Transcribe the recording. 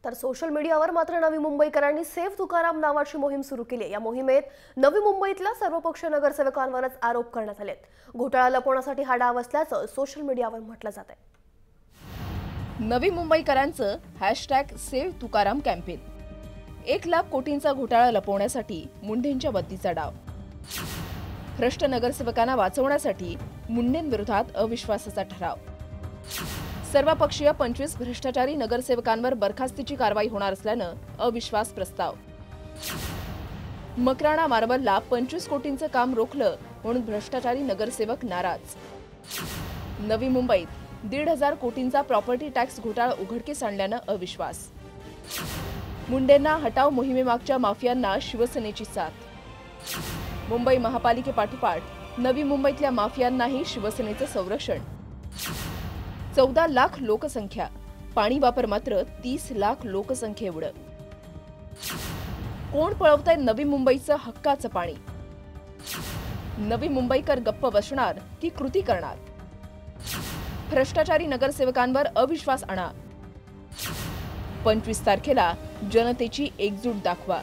तर सोशल मीडियावर मात्र नवी मुंबईकरांनी सेव्ह तुकाराम नावाची मोहीम सुरू केली आहे। या मोहिमेत नवी मुंबईतल्या सर्वपक्षीय नगरसेवकांवरच आरोप करण्यात आलेत। घोटाळा लपवण्यासाठी हा डाव असल्याचं सोशल मीडियावर म्हटलं जात आहे। नवी मुंबईकरांचं #सेव्ह तुकाराम कॅम्पेन। 1 लाख कोटींचा घोटाळा लपवण्यासाठी मुंढेंच्या बत्तीचा डाव। भ्रष्ट नगरसेवकांना वाचवण्यासाठी मुंढेंविरोधात अविश्वासाचा ठराव। सर्वपक्षीय 25 भ्रष्टाचारी नगरसेवकांवर बरखास्तीची कारवाई होणार असल्यानं अविश्वास प्रस्ताव। मकराणा मार्बलला 25 कोटींचं काम रोखलं म्हणून भ्रष्टाचारी नगरसेवक नाराज। नवी मुंबईत 1,500 कोटींचा प्रॉपर्टी टॅक्स घोटाळा उघडकीस आणल्यानं अविश्वास। मुंढेंना हटाव मोहिमेमागच्या माफियांना शिवसेनेची साथ। मुंबई महापालिकेपाठोपाठ नवी मुंबईतल्या माफियांनाही शिवसेनेचं संरक्षण। 14 लाख लोकसंख्या, पाणी वापर मात्र 30 लाख लोकसंख्येएवढं। कोण पळवतंय नवी मुंबईचं हक्काचं पाणी? नवी मुंबईकर गप्प बसणार की कृती करणार? भ्रष्टाचारी नगरसेवकांवर अविश्वास आणा। 25 तारखेला जनतेची एकजूट दाखवा।